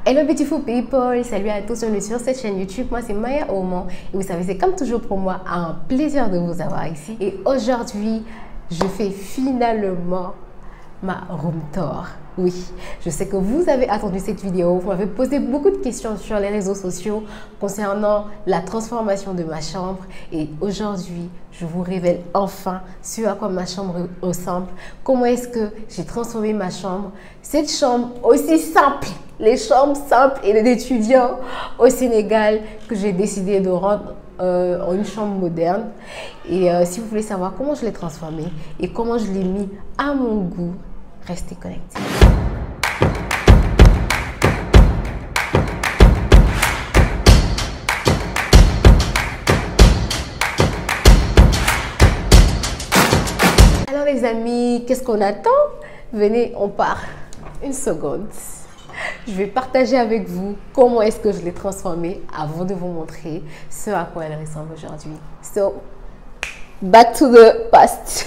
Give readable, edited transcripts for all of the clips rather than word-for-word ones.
Hello beautiful people, salut à tous, bienvenue sur cette chaîne YouTube. Moi c'est Maya Oman et vous savez c'est comme toujours pour moi un plaisir de vous avoir ici. Et aujourd'hui je fais finalement ma room tour. Oui, je sais que vous avez attendu cette vidéo, vous m'avez posé beaucoup de questions sur les réseaux sociaux concernant la transformation de ma chambre et aujourd'hui, je vous révèle enfin ce à quoi ma chambre ressemble, comment est-ce que j'ai transformé ma chambre, cette chambre aussi simple, les chambres simples et d'étudiants au Sénégal que j'ai décidé de rendre en une chambre moderne. Et si vous voulez savoir comment je l'ai transformée et comment je l'ai mis à mon goût, restez connectés. Alors les amis, qu'est-ce qu'on attend? Venez, on part. Une seconde. Je vais partager avec vous comment est-ce que je l'ai transformée avant de vous montrer ce à quoi elle ressemble aujourd'hui. So, back to the past.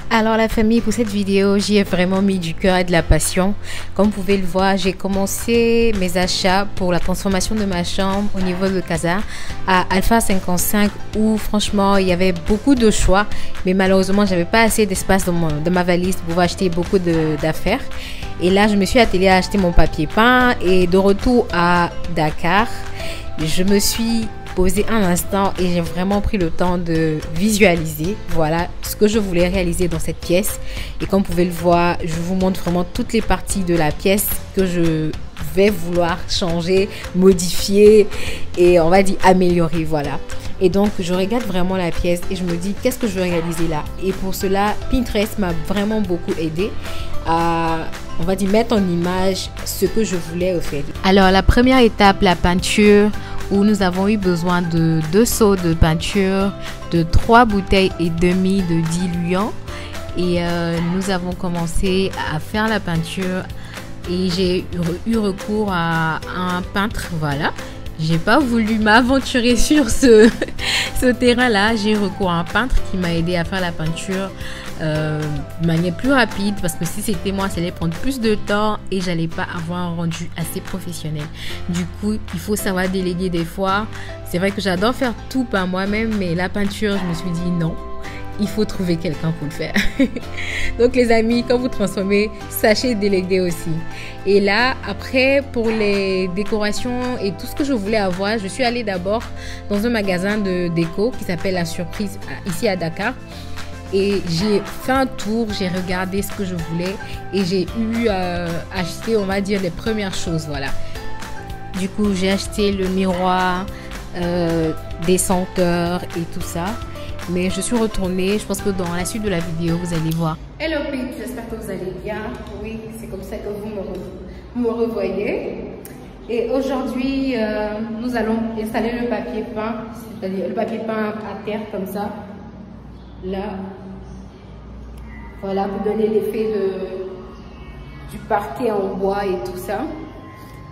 Alors la famille, pour cette vidéo, j'y ai vraiment mis du cœur et de la passion. Comme vous pouvez le voir, j'ai commencé mes achats pour la transformation de ma chambre au niveau de Casa à Alpha 55 où franchement il y avait beaucoup de choix. Mais malheureusement, j'avais pas assez d'espace dans ma valise pour pouvoir acheter beaucoup d'affaires. Et là, je me suis attelée à acheter mon papier peint et de retour à Dakar, je me suis posé un instant et j'ai vraiment pris le temps de visualiser voilà ce que je voulais réaliser dans cette pièce. Et comme vous pouvez le voir, je vous montre vraiment toutes les parties de la pièce que je vais vouloir changer, modifier et on va dire améliorer, voilà. Et donc je regarde vraiment la pièce et je me dis qu'est-ce que je vais réaliser là. Et pour cela, Pinterest m'a vraiment beaucoup aidé à, on va dire, mettre en image ce que je voulais faire. Alors la première étape, la peinture, où nous avons eu besoin de 2 seaux de peinture, de 3 bouteilles et demie de diluant. Et nous avons commencé à faire la peinture et j'ai eu recours à un peintre, voilà. J'ai pas voulu m'aventurer sur ce terrain-là. J'ai eu recours à un peintre qui m'a aidé à faire la peinture de manière plus rapide parce que si c'était moi, ça allait prendre plus de temps et j'allais pas avoir un rendu assez professionnel. Du coup, il faut savoir déléguer des fois. C'est vrai que j'adore faire tout par moi-même, mais la peinture, je me suis dit non. Il faut trouver quelqu'un pour le faire. Donc les amis, quand vous transformez, sachez déléguer aussi. Et là, après, pour les décorations et tout ce que je voulais avoir, je suis allée d'abord dans un magasin de déco qui s'appelle La Surprise ici à Dakar. Et j'ai fait un tour, j'ai regardé ce que je voulais et j'ai eu acheté, on va dire, les premières choses, voilà. Du coup, j'ai acheté le miroir, des senteurs et tout ça. Mais je suis retournée, je pense que dans la suite de la vidéo, vous allez voir. Hello Pete, j'espère que vous allez bien. Oui, c'est comme ça que vous me revoyez. Et aujourd'hui, nous allons installer le papier peint, c'est-à-dire le papier peint à terre comme ça. Là, voilà, pour donner l'effet du parquet en bois et tout ça.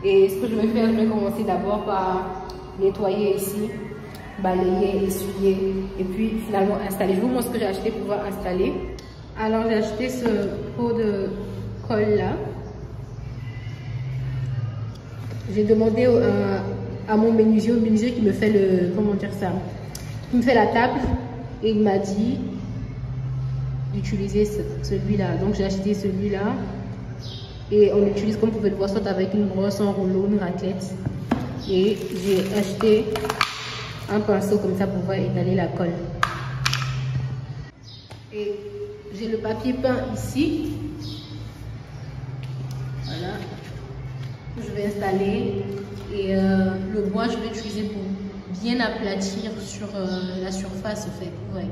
Et ce que je vais faire, je vais commencer d'abord par nettoyer ici, balayer, essuyer et puis finalement installer. Je vous montre ce que j'ai acheté pour pouvoir installer. Alors j'ai acheté ce pot de colle là. J'ai demandé à mon menuisier qui me fait le, comment dire ça, qui me fait la table et il m'a dit d'utiliser celui-là. Donc j'ai acheté celui-là et on l'utilise comme vous pouvez le voir soit avec une brosse, un rouleau, une raclette. Et j'ai acheté un pinceau comme ça pour pouvoir étaler la colle. Et j'ai le papier peint ici. Voilà. Je vais installer. Et le bois, je vais utiliser pour bien aplatir sur la surface, en fait. Ouais.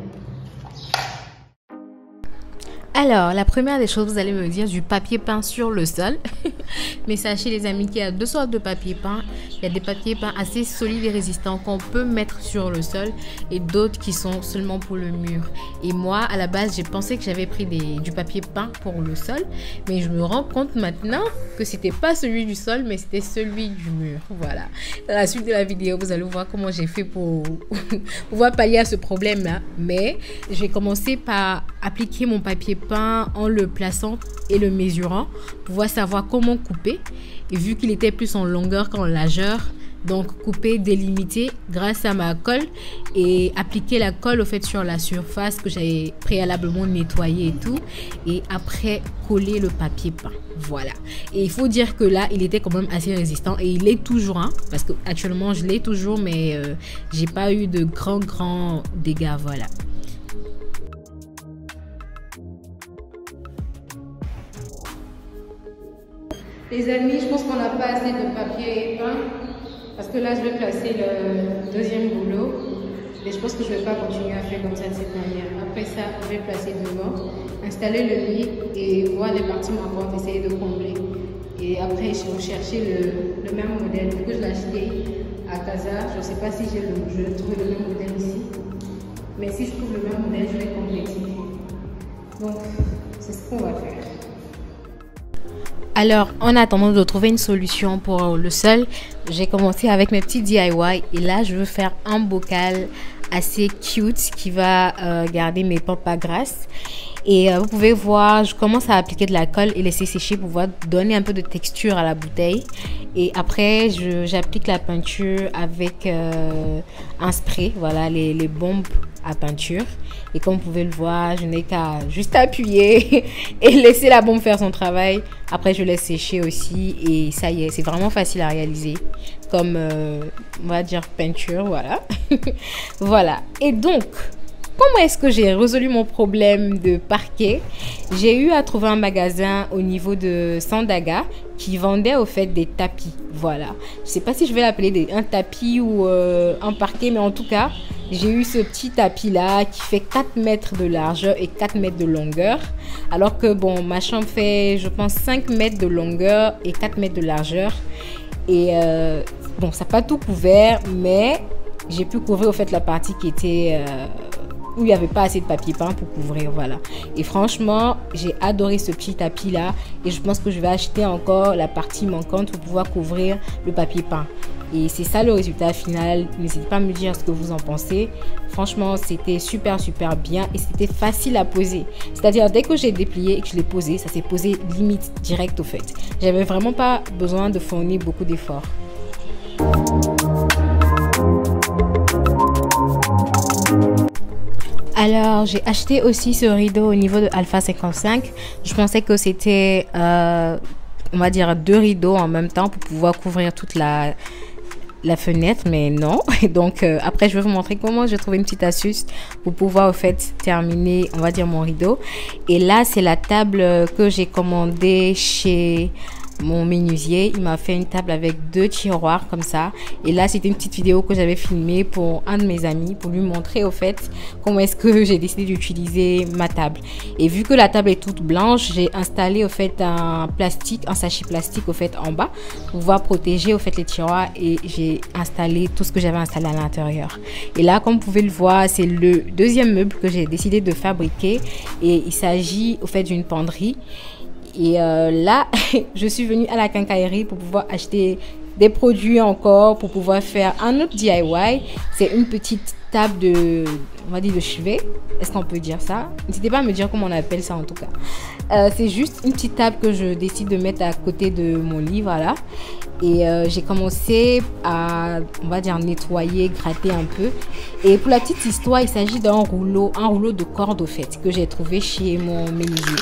Alors, la première des choses, vous allez me dire du papier peint sur le sol. Mais sachez les amis qu'il y a 2 sortes de papier peint. Il y a des papiers peints assez solides et résistants qu'on peut mettre sur le sol et d'autres qui sont seulement pour le mur. Et moi, à la base, j'ai pensé que j'avais pris du papier peint pour le sol. Mais je me rends compte maintenant que c'était pas celui du sol, mais c'était celui du mur. Voilà. Dans la suite de la vidéo, vous allez voir comment j'ai fait pour pouvoir pallier à ce problème-là. Mais j'ai commencé par appliquer mon papier peint en le plaçant et le mesurant pour pouvoir savoir comment couper. Et vu qu'il était plus en longueur qu'en largeur, donc couper, délimiter grâce à ma colle et appliquer la colle au fait sur la surface que j'avais préalablement nettoyée et tout, et après coller le papier peint. Voilà. Et il faut dire que là il était quand même assez résistant, et il est toujours, hein, parce que actuellement je l'ai toujours, mais j'ai pas eu de grands dégâts. Voilà. Les amis, je pense qu'on n'a pas assez de papier peint. Parce que là, je vais placer le deuxième rouleau. Et je pense que je ne vais pas continuer à faire comme ça de cette manière. Après ça, je vais placer devant, installer le lit et voir les parties manquantes, essayer de combler. Et après, je vais chercher le même modèle. Du coup, je l'ai acheté à Casa. Je ne sais pas si je vais trouver le même modèle ici. Mais si je trouve le même modèle, je vais compléter. Donc, c'est ce qu'on va faire. Alors, en attendant de trouver une solution pour le sol, j'ai commencé avec mes petits DIY. Et là, je veux faire un bocal assez cute qui va garder mes pampas grasses. Et vous pouvez voir, je commence à appliquer de la colle et laisser sécher pour pouvoir donner un peu de texture à la bouteille. Et après, j'applique la peinture avec un spray, voilà, les bombes à peinture. Et comme vous pouvez le voir, je n'ai qu'à juste appuyer et laisser la bombe faire son travail. Après, je laisse sécher aussi et ça y est, c'est vraiment facile à réaliser comme, on va dire, peinture, voilà. Voilà. Et donc, comment est-ce que j'ai résolu mon problème de parquet? J'ai eu à trouver un magasin au niveau de Sandaga qui vendait au fait des tapis. Voilà. Je ne sais pas si je vais l'appeler un tapis ou un parquet, mais en tout cas, j'ai eu ce petit tapis là qui fait 4 mètres de largeur et 4 mètres de longueur. Alors que bon, ma chambre fait, je pense, 5 mètres de longueur et 4 mètres de largeur. Et bon, ça n'a pas tout couvert, mais j'ai pu couvrir au fait la partie qui était où il n'y avait pas assez de papier peint pour couvrir, voilà. Et franchement, j'ai adoré ce petit tapis là et je pense que je vais acheter encore la partie manquante pour pouvoir couvrir le papier peint. Et c'est ça le résultat final. N'hésitez pas à me dire ce que vous en pensez. Franchement, c'était super bien et c'était facile à poser. C'est-à-dire, dès que j'ai déplié et que je l'ai posé, ça s'est posé limite direct au fait. J'avais vraiment pas besoin de fournir beaucoup d'efforts. Alors, j'ai acheté aussi ce rideau au niveau de Alpha 55. Je pensais que c'était, on va dire, 2 rideaux en même temps pour pouvoir couvrir toute la fenêtre, mais non. Donc, après, je vais vous montrer comment j'ai trouvé une petite astuce pour pouvoir, au fait, terminer, on va dire, mon rideau. Et là, c'est la table que j'ai commandée chez mon menuisier. Il m'a fait une table avec 2 tiroirs comme ça, et là c'était une petite vidéo que j'avais filmée pour un de mes amis pour lui montrer au fait comment est-ce que j'ai décidé d'utiliser ma table. Et vu que la table est toute blanche, j'ai installé au fait un sachet plastique au fait en bas pour pouvoir protéger au fait les tiroirs, et j'ai installé tout ce que j'avais installé à l'intérieur. Et là, comme vous pouvez le voir, c'est le deuxième meuble que j'ai décidé de fabriquer, et il s'agit au fait d'une penderie. Et là, je suis venue à la quincaillerie pour pouvoir acheter des produits encore, pour pouvoir faire un autre DIY. C'est une petite table de, on va dire, de chevet. Est-ce qu'on peut dire ça? N'hésitez pas à me dire comment on appelle ça en tout cas. C'est juste une petite table que je décide de mettre à côté de mon lit, voilà. Et j'ai commencé à, on va dire, nettoyer, gratter un peu. Et pour la petite histoire, il s'agit d'un rouleau, de corde au fait, que j'ai trouvé chez mon menuisier.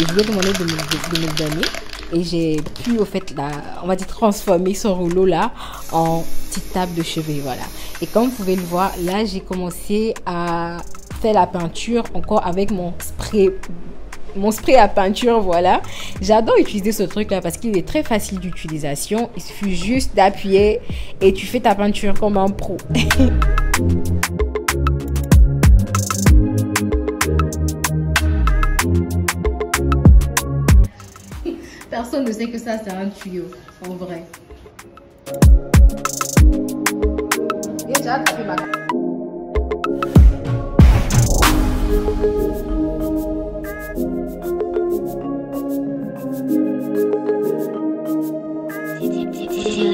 Et je lui ai demandé de me le donner. Et j'ai pu, au fait, on va dire, transformer ce rouleau-là en petite table de chevet, voilà. Et comme vous pouvez le voir, là, j'ai commencé à faire la peinture encore avec mon spray à peinture, voilà. J'adore utiliser ce truc là parce qu'il est très facile d'utilisation. Il suffit juste d'appuyer et tu fais ta peinture comme un pro. Personne ne sait que ça c'est un tuyau, en vrai. J'ai hâte de faire ma... Hey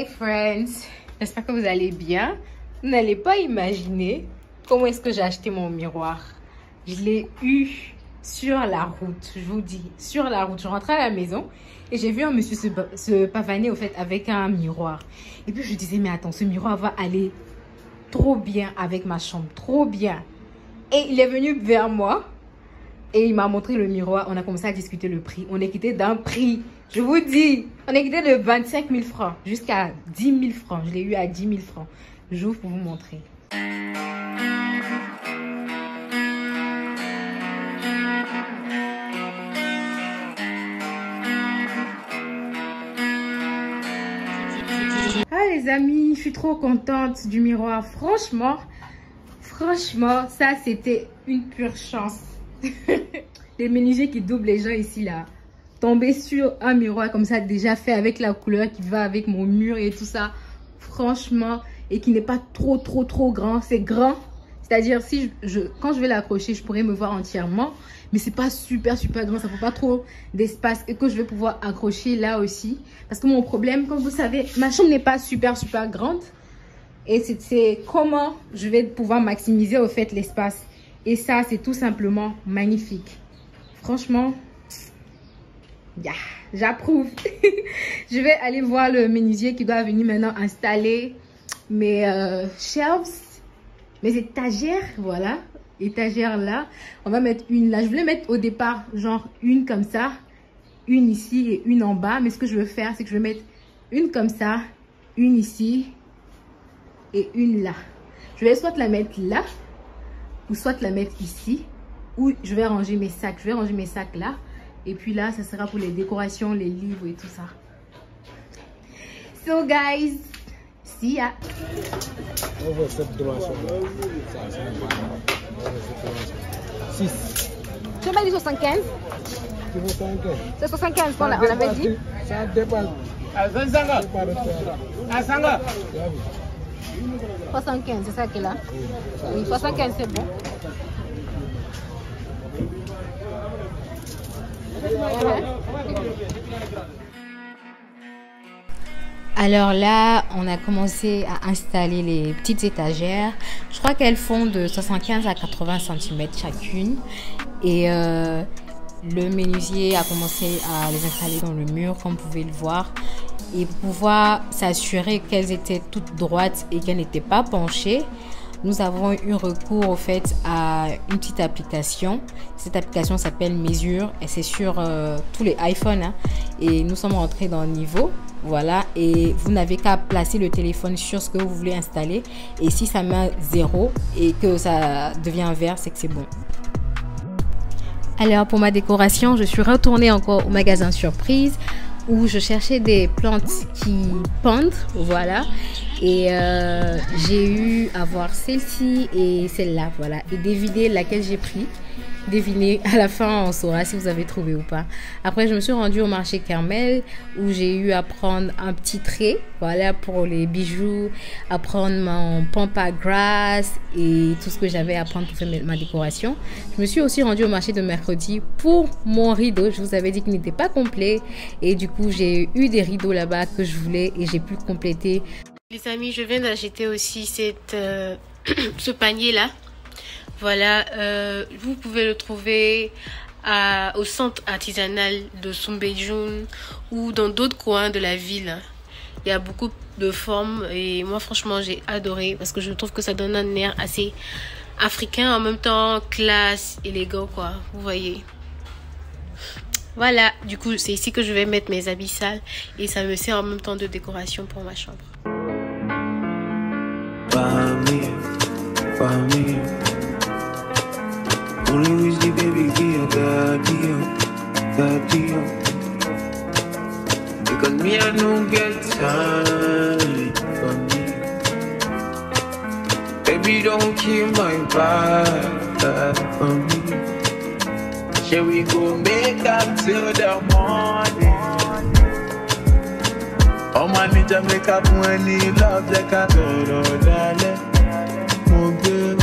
friends, j'espère que vous allez bien. Vous n'allez pas imaginer comment est-ce que j'ai acheté mon miroir. Je l'ai eu sur la route, je vous dis, sur la route. Je rentrais à la maison et j'ai vu un monsieur se pavaner au fait avec un miroir. Et puis je disais, mais attends, ce miroir va aller trop bien avec ma chambre, trop bien. Et il est venu vers moi et il m'a montré le miroir. On a commencé à discuter le prix. On est quitté d'un prix, je vous dis, on est quitté de 25 000 francs jusqu'à 10 000 francs. Je l'ai eu à 10 000 francs. J'ouvre pour vous montrer. Ah les amis, je suis trop contente du miroir. Franchement, ça c'était une pure chance. Les menuisiers qui doublent les gens ici là. Tomber sur un miroir comme ça déjà fait avec la couleur qui va avec mon mur et tout ça. Franchement, et qui n'est pas trop grand. C'est grand. C'est-à-dire si quand je vais l'accrocher, je pourrais me voir entièrement. Mais c'est pas super grand. Ça ne prend pas trop d'espace. Et que je vais pouvoir accrocher là aussi. Parce que mon problème, comme vous savez, ma chambre n'est pas super grande. Et c'est comment je vais pouvoir maximiser au fait l'espace. Et ça, c'est tout simplement magnifique. Franchement, yeah, j'approuve. Je vais aller voir le menuisier qui doit venir maintenant installer mes shelves, mes étagères. Voilà, étagères là. On va mettre une là. Je voulais mettre au départ genre une comme ça, une ici et une en bas. Mais ce que je veux faire, c'est que je vais mettre une comme ça, une ici et une là. Je vais soit la mettre là ou soit la mettre ici, où je vais ranger mes sacs. Je vais ranger mes sacs là. Et puis là, ça sera pour les décorations, les livres et tout ça. So guys, see ya. Tu m'as dit 75? C'est 75 qu'on avait dit. Ça dépend. 75, c'est ça qui est là. Oui, 75 c'est bon. Alors là, on a commencé à installer les petites étagères. Je crois qu'elles font de 75 à 80 cm chacune. Et le menuisier a commencé à les installer dans le mur, comme vous pouvez le voir. Et pour pouvoir s'assurer qu'elles étaient toutes droites et qu'elles n'étaient pas penchées, nous avons eu recours au fait à une petite application. Cette application s'appelle Mesure et c'est sur tous les iPhones. Hein. Et nous sommes rentrés dans le niveau. Voilà. Et vous n'avez qu'à placer le téléphone sur ce que vous voulez installer. Et si ça met 0 et que ça devient vert, c'est que c'est bon. Alors pour ma décoration, je suis retournée encore au magasin Surprise où je cherchais des plantes qui pendent, voilà, et j'ai eu à voir celle-ci et celle-là, voilà, et deviner laquelle j'ai pris. Devinez, à la fin on saura si vous avez trouvé ou pas. Après je me suis rendue au marché Carmel où j'ai eu à prendre un petit trait, voilà, pour les bijoux, à prendre mon pampa grass et tout ce que j'avais à prendre pour faire ma décoration. Je me suis aussi rendue au marché de mercredi pour mon rideau. Je vous avais dit qu'il n'était pas complet et du coup j'ai eu des rideaux là-bas que je voulais et j'ai pu compléter. Les amis, je viens d'acheter aussi ce panier là. Voilà, vous pouvez le trouver au centre artisanal de Soumbédioune ou dans d'autres coins de la ville. Il y a beaucoup de formes et moi franchement j'ai adoré parce que je trouve que ça donne un air assez africain, en même temps classe, élégant quoi, vous voyez. Voilà, du coup c'est ici que je vais mettre mes habits sales et ça me sert en même temps de décoration pour ma chambre. Only wish the baby be a daddy, because me I don't get time for me. Baby don't kill my vibe for me. Shall we go make up till the morning? Oh man, need to make up when he loves like a darling. Oh girl,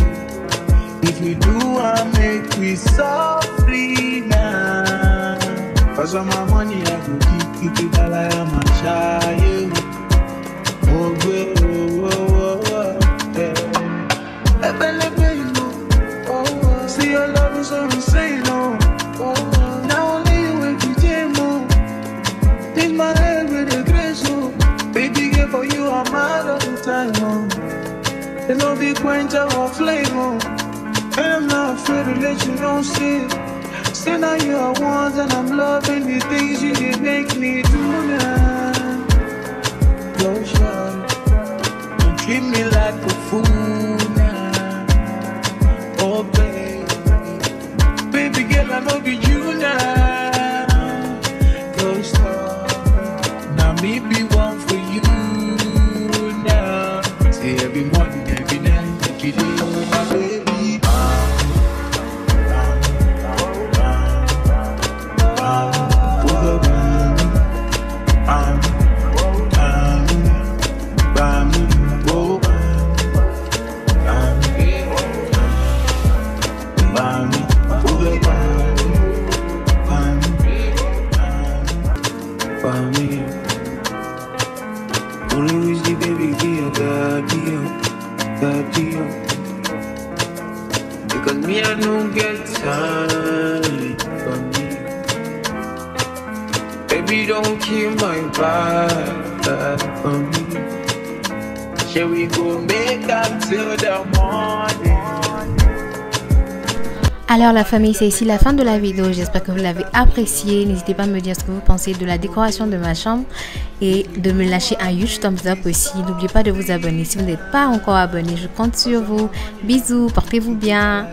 if we do, I make we so free now. Cause all my money I go keep it all I am a child. Oh girl, yeah. See your love is so insane, oh. Now only you with the gym, oh. In my head with the grace, oh. Baby, girl, for you I'm mad all the time, oh. There's no big quencher or flame, oh. And I'm not afraid to let you know, see. Say now you are one and I'm loving the things you did make me do now. Go short, don't treat me like a fool now. Oh baby, baby girl, I know be you now. Go stop, now me be one for you now. Say every morning, every night, every day, my baby. Because me, I don't get time for me. Baby, don't kill my vibe for me. Shall we go make up till the morning? Alors la famille, c'est ici la fin de la vidéo. J'espère que vous l'avez apprécié. N'hésitez pas à me dire ce que vous pensez de la décoration de ma chambre et de me lâcher un huge thumbs up aussi. N'oubliez pas de vous abonner si vous n'êtes pas encore abonné. Je compte sur vous. Bisous, portez-vous bien.